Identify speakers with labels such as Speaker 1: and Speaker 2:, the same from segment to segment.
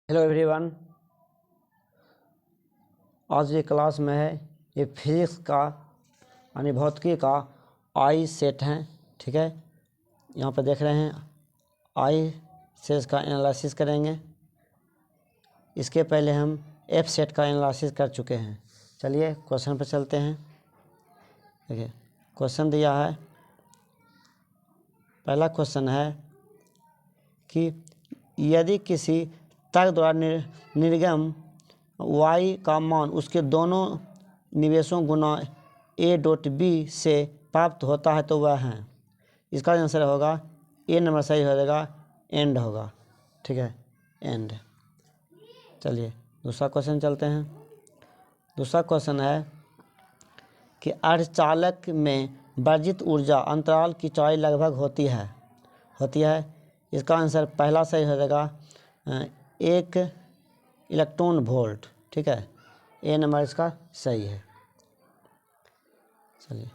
Speaker 1: Hello everyone, आज ये class में है ये फिजिक्स का यानी भौतिकी का आई सेट है। ठीक है, यहाँ पर देख रहे हैं आई सेट का एनालिसिस करेंगे। इसके पहले हम एफ सेट का एनालिसिस कर चुके हैं। चलिए क्वेश्चन पर चलते हैं। देखिए क्वेश्चन दिया है, पहला क्वेश्चन है कि यदि किसी तर्क द्वारा निर्गम y का मान उसके दोनों निवेशों गुना a डॉट b से प्राप्त होता है तो वह है। इसका आंसर होगा ए नंबर सही हो जाएगा, एंड होगा। ठीक है, एंड। चलिए दूसरा क्वेश्चन चलते हैं। दूसरा क्वेश्चन है कि अर्धचालक में वर्जित ऊर्जा अंतराल की चौड़ाई लगभग होती है। इसका आंसर पहला सही हो जाएगा, 1 इलेक्ट्रॉन वोल्ट। ठीक है, ए नंबर इसका सही है। चलिए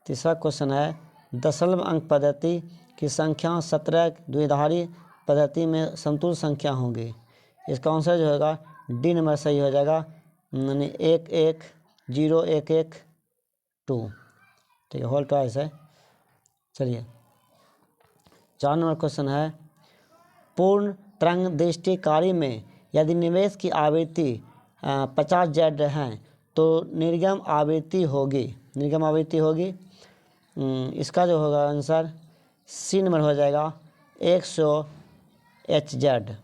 Speaker 1: तीसरा क्वेश्चन है, दशमलव अंक पद्धति की संख्या 17 द्विआधारी पद्धति में समतुल्य संख्या होंगी। इसका आंसर जो होगा डी नंबर सही हो जाएगा, यानी 1 1 0 1 1 2। ठीक है, होल ट्वाइस है। चलिए 4 नंबर क्वेश्चन है, पूर्ण तरंग दृष्टिकारी में यदि निवेश की आवृत्ति 50 जेड है तो निर्गम आवृत्ति होगी। इसका जो होगा आंसर सी नंबर हो जाएगा, 100 एच जेड।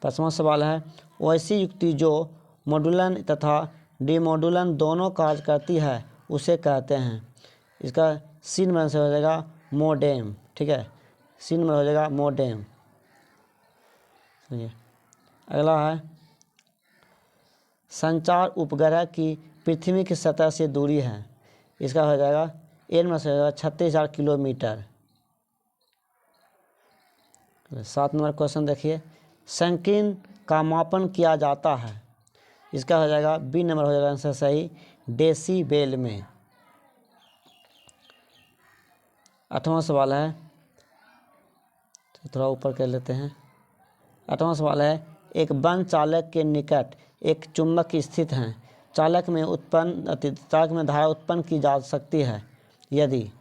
Speaker 1: पांचवा सवाल है, वैसी युक्ति जो मॉड्यूलन तथा डिमॉड्यूलन दोनों कार्य करती है उसे कहते हैं। इसका सी नंबर से हो जाएगा मोडेम। ठीक है, सी नंबर हो जाएगा मोडेम। चलिए अगला है, संचार उपग्रह की पृथ्वी की सतह से दूरी है। इसका हो जाएगा ए नंबर से हो जाएगा 36,000 किलोमीटर। 7 नंबर क्वेश्चन देखिए, संकीर्ण का मापन किया जाता है। इसका हो जाएगा बी नंबर हो जाएगा आंसर सही, डेसीबेल में। 8वां सवाल है, तो थोड़ा ऊपर कर लेते हैं। 8वां सवाल है, एक बंद चालक के निकट एक चुंबक स्थित है। चालक में धारा उत्पन्न की जा सकती है यदि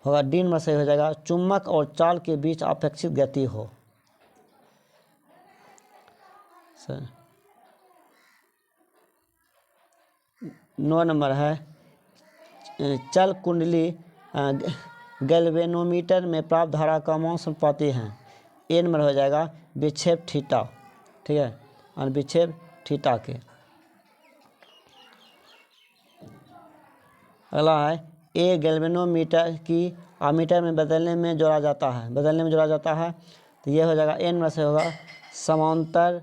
Speaker 1: होगा डी नंबर सही हो जाएगा, चुंबक और चाल के बीच अपेक्षित गति हो। 9 नंबर है, चल कुंडली गैल्वेनोमीटर में प्राप्त धारा का मान समानुपाती है। ए नंबर हो जाएगा विक्षेप थीटा। ठीक है, और विक्षेप थीटा के। अगला है, ए गैल्वेनोमीटर की आमीटर में बदलने में जोड़ा जाता है। तो ये हो जाएगा ए नंबर से होगा समांतर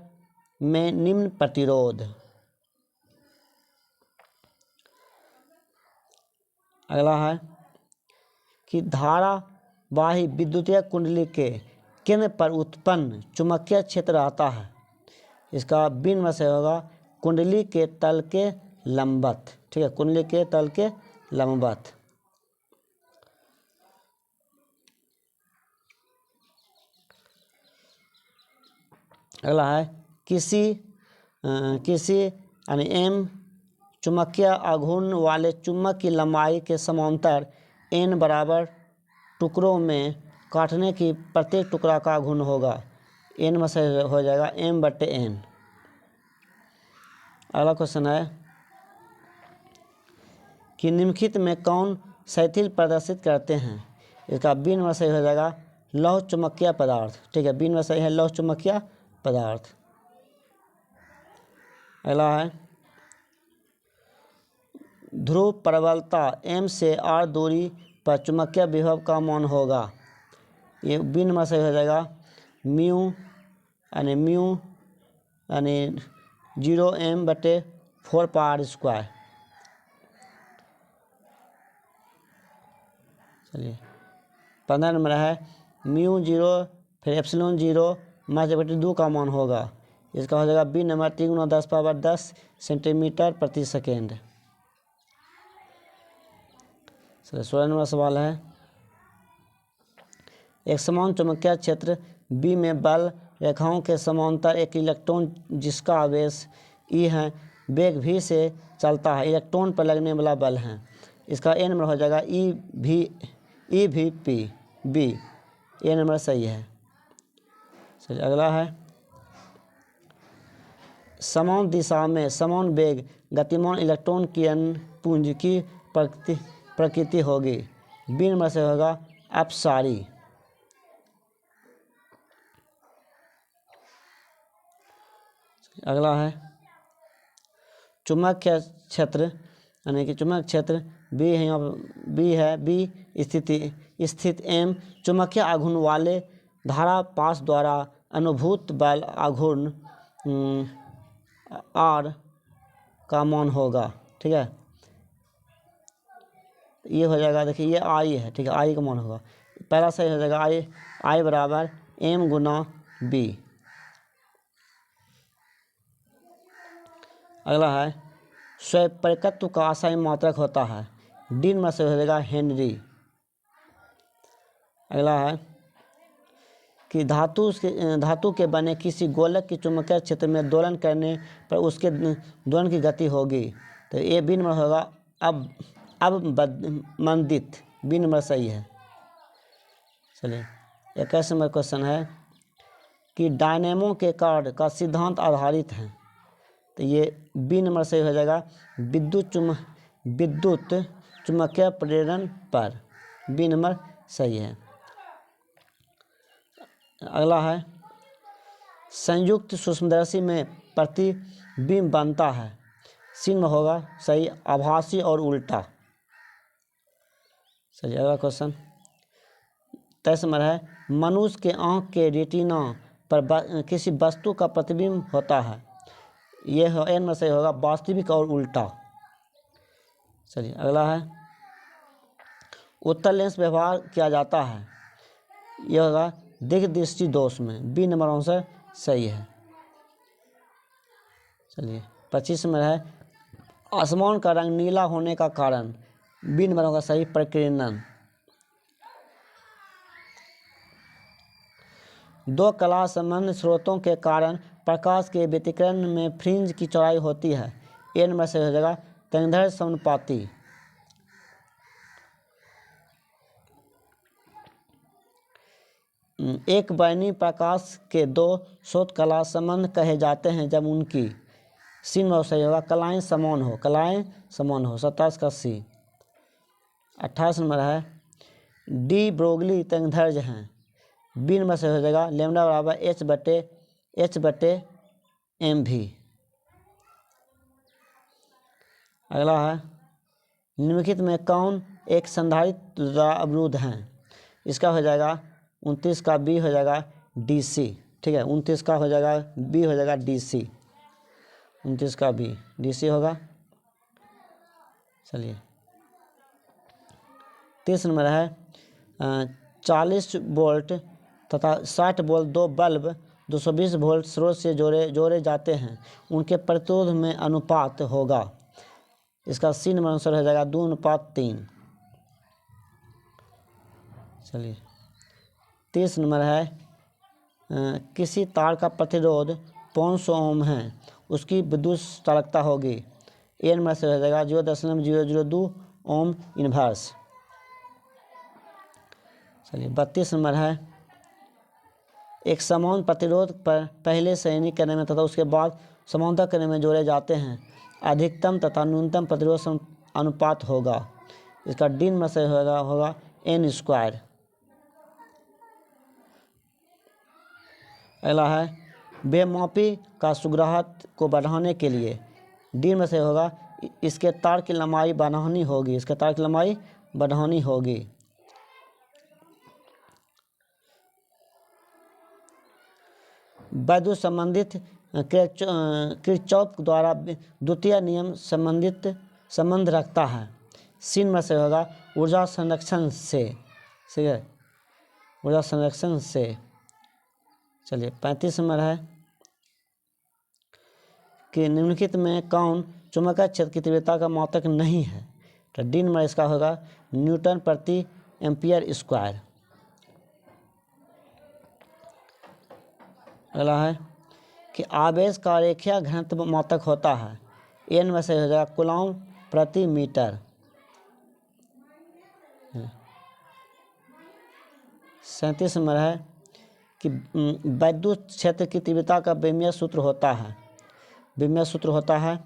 Speaker 1: में निम्न प्रतिरोध। अगला है कि धारावाही विद्युतीय कुंडली के केंद्र पर उत्पन्न चुंबकीय क्षेत्र रहता है। इसका बी नंबर से होगा कुंडली के तल के लंबवत। ठीक है, कुंडली के तल के लंबवत। अगला है, किसी यानी एम चुंबकीय आघूर्ण वाले चुंबक की लंबाई के समांतर एन बराबर टुकड़ों में काटने की प्रत्येक टुकड़ा का आघूर्ण होगा। एन में से हो जाएगा m/n। अगला क्वेश्चन है कि निम्नलिखित में कौन शिथिल प्रदर्शित करते हैं। इसका बी नंबर सही हो जाएगा लौह चुंबकीय पदार्थ। ठीक है, बी नंबर सही है लौह चुंबकीय पदार्थ। अगला है, ध्रुव प्रबलता m से r दूरी पर चुंबकीय विभव का मान होगा। ये बी नंबर सही हो जाएगा म्यू यानी 0m/4πr²। चलिए 15 नंबर है, म्यू 0 फिर एप्सिलॉन 0 -2 का मान होगा। इसका हो जाएगा बी नंबर 3 × 10⁻10 सेंटीमीटर प्रति सेकेंड। चलिए 16 नंबर सवाल है, एक समान चुंबकीय क्षेत्र बी में बल रेखाओं के समांतर एक इलेक्ट्रॉन जिसका आवेश ई है वेग v से चलता है, इलेक्ट्रॉन पर लगने वाला बल है। इसका ए नंबर हो जाएगा ई भी पी बी, ए नंबर सही है। चलिए अगला है समान दिशा में समान वेग गतिमान इलेक्ट्रॉन की पुंज की प्रकृति होगी, बी नंबर से होगा अपसारी। अगला है चुंबकीय क्षेत्र यानी कि चुंबक क्षेत्र बी है, यहाँ बी है, बी स्थित एम चुंबकीय आघूर्ण वाले धारा पास द्वारा अनुभूत बल आघूर्ण आर का मान होगा। ठीक है, ये हो जाएगा, देखिए ये आई है, ठीक है, आई का मान होगा, पहला सही हो जाएगा आई बराबर एम गुना बी। अगला है स्वयंपरिकत्व का आसाई मात्रक होता है, डी नंबर से हो जाएगा हेनरी। अगला है कि धातु के बने किसी गोलक की चुंबकीय क्षेत्र में दोलन करने पर उसके दोलन की गति होगी, तो ये बी नंबर होगा अवमंदित, बी नंबर सही है। चलिए 21 नंबर क्वेश्चन है कि डायनेमो के कार्य का सिद्धांत आधारित है, तो ये बी नंबर सही हो जाएगा विद्युत चुम्बकीय प्रेरण पर, बी नंबर सही है। अगला है संयुक्त सूक्ष्मदर्शी में प्रतिबिंब बनता है, सी में होगा सही आभासी और उल्टा। चलिए अगला क्वेश्चन 23 नंबर है मनुष्य के आँख के रेटिना पर किसी वस्तु का प्रतिबिंब होता है, ये एन में सही होगा वास्तविक और उल्टा। चलिए अगला है उत्तल लेंस व्यवहार किया जाता है, यह होगा दिग्दृष्टि दोष में, बी नंबर आंसर सही है। चलिए 25 नंबर है आसमान का रंग नीला होने का कारण, बी नंबर होगा सही प्रकीर्णन। दो कला संबंध स्रोतों के कारण प्रकाश के व्यतिकरण में फ्रिंज की चौड़ाई होती है, ए नंबर से हो जाएगा तरंगदैर्घ्य समानुपाती। एक वर्णी प्रकाश के दो स्रोत कला संबंध कहे जाते हैं जब उनकी सी नंबर सही होगा कलाएं समान हो, 27 का सी। 28 नंबर है डी ब्रोगली तरंगदैर्घ्य हैं, बी नंबर से हो जाएगा लैम्डा बराबर एच बटे एम भी। अगला है निम्नलिखित में कौन एक संधारित्र द्वारा अवरुद्ध हैं, इसका हो जाएगा 29 का बी हो जाएगा डीसी। ठीक है 29 का हो जाएगा बी हो जाएगा डीसी, 29 का बी डीसी होगा। चलिए 30 नंबर है 40 वोल्ट तथा 60 वोल्ट दो बल्ब 220 वोल्ट स्रोत से जोड़े जाते हैं, उनके प्रतिरोध में अनुपात होगा, इसका सी नंबर आंसर हो जाएगा 2:3। चलिए 30 नंबर है किसी तार का प्रतिरोध 500 ओम है, उसकी विद्युत चालकता होगी, ए नंबर से हो जाएगा 0.002 ओम इनवर्स। चलिए 32 नंबर है एक समान प्रतिरोध पर पहले श्रेणी करने में तथा उसके बाद समांतर करने में जोड़े जाते हैं, अधिकतम तथा न्यूनतम प्रतिरोध अनुपात होगा, इसका डी नंबर से होगा n²। अगला है बेमापी का सुग्राहट को बढ़ाने के लिए, डी में से होगा इसके तार की लंबाई बढ़ानी होगी, इसके तार की लंबाई बढ़ानी होगी। वैद्युत संबंधित किरचॉफ द्वारा द्वितीय नियम संबंध रखता है, सी में से होगा ऊर्जा संरक्षण से, ठीक है ऊर्जा संरक्षण से। चलिए 35 नंबर है कि निम्नलिखित में कौन चुंबकीय क्षेत्र की तीव्रता का मात्रक नहीं है, तो डी नंबर इसका होगा न्यूटन प्रति एम्पियर स्क्वायर। अगला है कि आवेश का रेखीय घनत्व मात्रक होता है। एन में से हो जाएगा कूलॉम प्रति मीटर। 37 नंबर है कि विद्युत क्षेत्र की तीव्रता का विमेय सूत्र होता है। विमेय सूत्र होता है,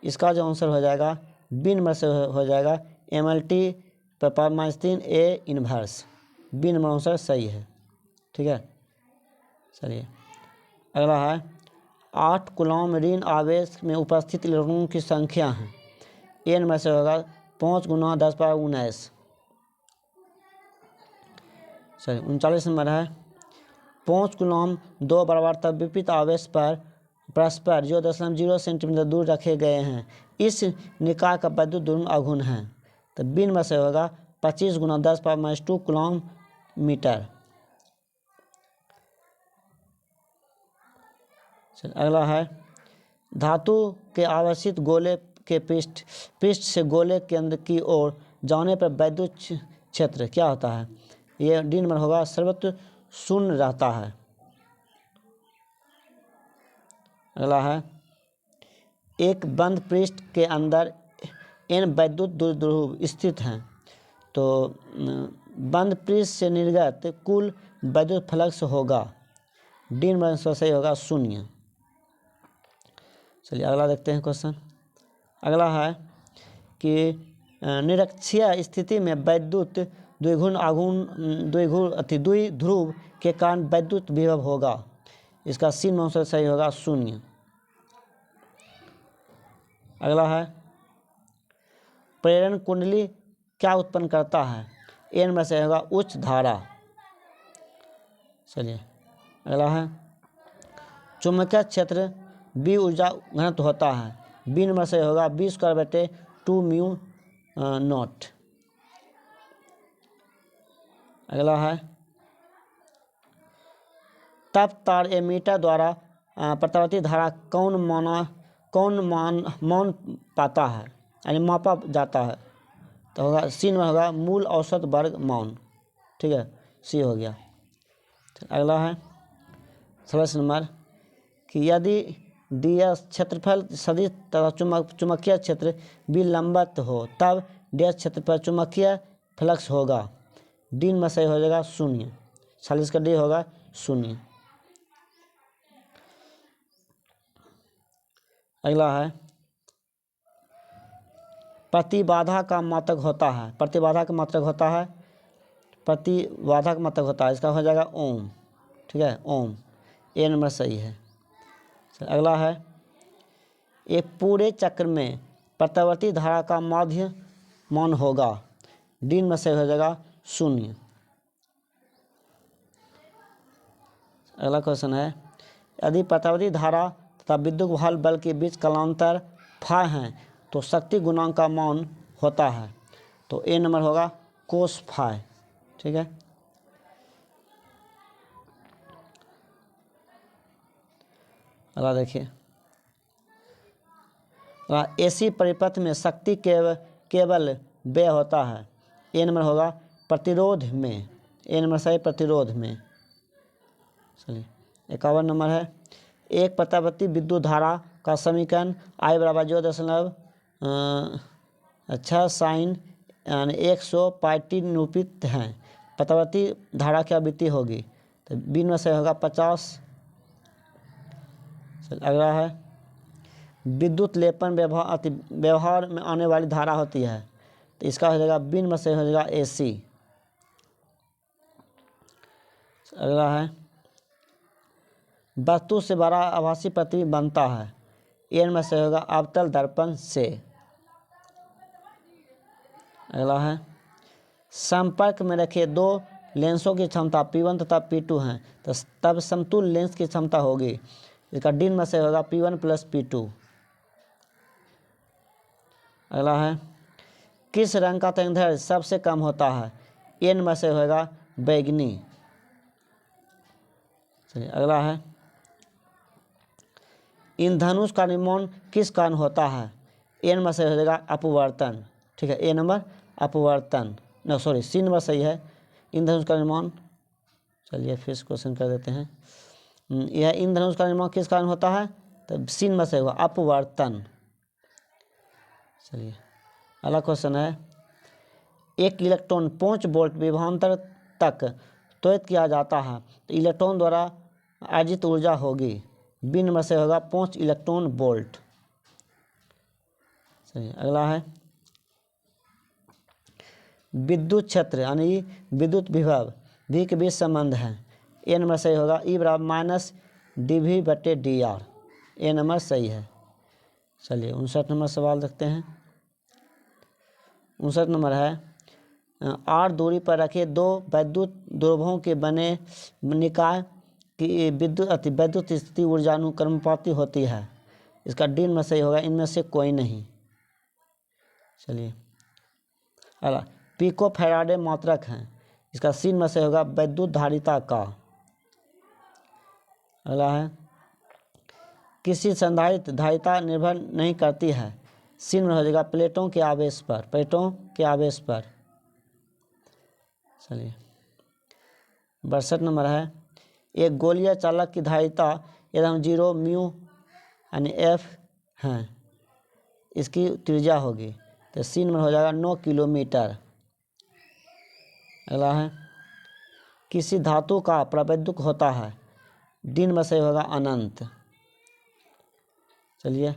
Speaker 1: इसका जो आंसर हो जाएगा बी नंबर से हो जाएगा MLT/3 A inverse. B number answer सही है। ठीक है, चलिए अगला है 8 कूलॉम ऋण आवेश में उपस्थित इलेक्ट्रॉनों की संख्या है। एन में से होगा 5 × 10⁻19। चलिए 39 नंबर है 5 कूलॉम 2 बराबर विपरीत आवेश पर परस्पर 0.0 सेंटीमीटर दूर रखे गए हैं। इस निकाय का विद्युत द्रव्य आघूर्ण है। तो बी में से होगा 25 × 10⁻2 कूलॉम मीटर। अगला है धातु के आवेशित गोले के पृष्ठ से गोले केंद्र की ओर जाने पर विद्युत क्षेत्र क्या होता है। ये डी नंबर होगा सर्वत्र शून्य रहता है। अगला है एक बंद पृष्ठ के अंदर n विद्युत द्विध्रुव स्थित हैं, तो बंद पृष्ठ से निर्गत कुल विद्युत फ्लक्स होगा। डी नंबर सही होगा 0। चलिए अगला देखते हैं क्वेश्चन। अगला है कि निरक्षीय स्थिति में विद्युत द्विध्रुव के कारण विद्युत विभव होगा। इसका सी आंसर सही होगा 0। अगला है प्रेरण कुंडली क्या उत्पन्न करता है। एन में से होगा उच्च धारा। चलिए अगला है चुंबकीय क्षेत्र बी ऊर्जा घनत्व होता है। बी नंबर से होगा B²/2 μ0। अगला है तप तार एमीटर द्वारा प्रत्यावर्ती धारा कौन मान पाता है, यानी मापा जाता है। तो होगा सी में होगा मूल औसत वर्ग मान। ठीक है, सी हो गया। अगला है 27 नंबर कि यदि डीएस क्षेत्रफल सदिश तथा चुंबकीय क्षेत्र भी लंबवत हो तब डीएस क्षेत्र पर चुंबकीय फ्लक्स होगा। डी में सही हो जाएगा 0। 40 का डी होगा 0। अगला है प्रतिबाधा का मात्रक होता है। प्रतिबाधा का मात्रक होता है इसका हो जाएगा ओम। ठीक है, ओम। ए नंबर सही है। अगला है एक पूरे चक्र में प्रत्यावर्ती धारा का माध्य मान होगा। डी में से हो जाएगा 0। अगला क्वेश्चन है यदि प्रत्यावर्ती धारा तथा विद्युत बल के बीच कालांतर फाई है तो शक्ति गुणांक का मान होता है। तो ए नंबर होगा कोस फाई। ठीक है, अगला देखिए एसी परिपथ में शक्ति केवल व्यय होता है। ए नंबर होगा प्रतिरोध में। ए नंबर सही प्रतिरोध में। चलिए 51 नंबर है एक प्रत्यावर्ती विद्युत धारा का समीकरण I = 0.6 sin 100πt निरूपित है। प्रत्यावर्ती धारा की आवृत्ति होगी। तो बी में से होगा 50। अगला है विद्युत लेपन व्यवहार में आने वाली धारा होती है। तो इसका हो जाएगा बी में से हो जाएगा AC। अगला है वस्तु से बड़ा आभासी प्रतिबिंब बनता है। एन में से होगा अवतल दर्पण से। अगला है संपर्क में रखे दो लेंसों की क्षमता P1 तथा P2 हैं, तो तब समतुल्य लेंस की क्षमता होगी। इसका डी में से होगा P1 + P2। अगला है किस रंग का तरंगदैर्घ्य सबसे कम होता है। एन में से होगा बैगनी। चलिए अगला है इंद्रधनुष का निर्माण किस कारण होता है। एन में से हो जाएगा अपवर्तन। ठीक है, ए नंबर अपवर्तन। सी नंबर सही है इंद्रधनुष का निर्माण। चलिए फिर क्वेश्चन कर देते हैं। यह इंद्रधनुष का निर्माण किस कारण होता है? तो सी में से होगा अपवर्तन। चलिए अगला क्वेश्चन है, एक इलेक्ट्रॉन 5 वोल्ट विभवांतर तक त्वरित किया जाता है तो इलेक्ट्रॉन द्वारा अर्जित ऊर्जा होगी, बी नंबर से होगा 5 इलेक्ट्रॉन वोल्ट। चलिए अगला है, विद्युत क्षेत्र यानी विद्युत विभव भी के बीच संबंध है, ए नंबर सही होगा ई बराबर माइनस dV/dr, ए नंबर सही है। चलिए 59 नंबर सवाल देखते हैं। 59 नंबर है, r दूरी पर रखे दो वैद्युत ध्रुवों के बने निकाय की वैद्युत स्थिति ऊर्जानुक्रमानुपाती होती है, इसका डी में सही होगा इनमें से कोई नहीं। चलिए अगला, पिको फैराडे मात्रक हैं, इसका सी में से होगा वैद्युत धारिता का। अगला है, किसी संधारित्र धारिता निर्भर नहीं करती है, सी में हो जाएगा प्लेटों के आवेश पर, प्लेटों के आवेश पर। चलिए 62 नंबर है, एक गोलीय चालक की धारिता एकदम 0 म्यू यानी एफ है, इसकी त्रिज्या होगी तो सी नंबर हो जाएगा 9 किलोमीटर। अगला है, किसी धातु का प्रवैद्युक होता है, डी में सही होगा अनंत। चलिए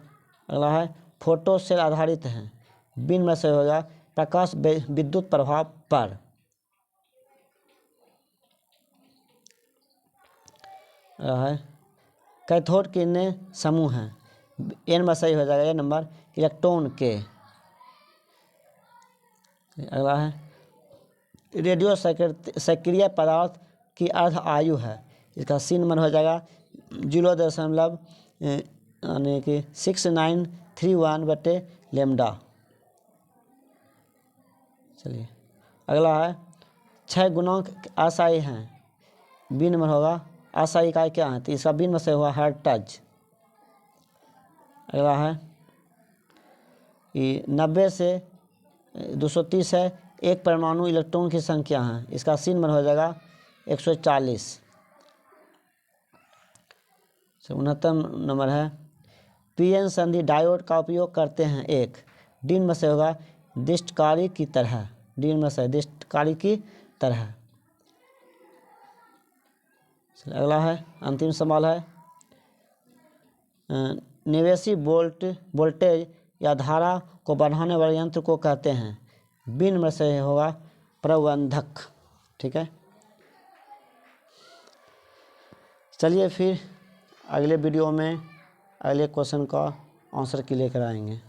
Speaker 1: अगला है, फोटो सेल आधारित हैं, बी में सही होगा प्रकाश विद्युत प्रभाव पर। है कैथोड कितने समूह हैं, एन में सही हो जाएगा ये नंबर इलेक्ट्रॉन के। अगला है, रेडियो सक्रिय पदार्थ की अर्ध आयु है, इसका सी नंबर हो जाएगा 0.6931/λ। चलिए अगला है, 6 गुणांक आशाई हैं, बी नंबर होगा आशाई इकाई क्या है, तो इसका बी में से हुआ हर्ट्ज। अगला है, ये 90 से 230 है, एक परमाणु इलेक्ट्रॉन की संख्या है, इसका सी नंबर हो जाएगा 140। 69 नंबर है, पीएन संधि डायोड का उपयोग करते हैं एक, डी में से होगा दिष्टकारी की तरह, डी में से दिष्टकारी की तरह। अगला है, अंतिम सवाल है, निवेशी वोल्टेज या धारा को बढ़ाने वाले यंत्र को कहते हैं, बी में से होगा प्रबंधक। ठीक है, चलिए फिर अगले वीडियो में अगले क्वेश्चन का आंसर की लेकर आएंगे।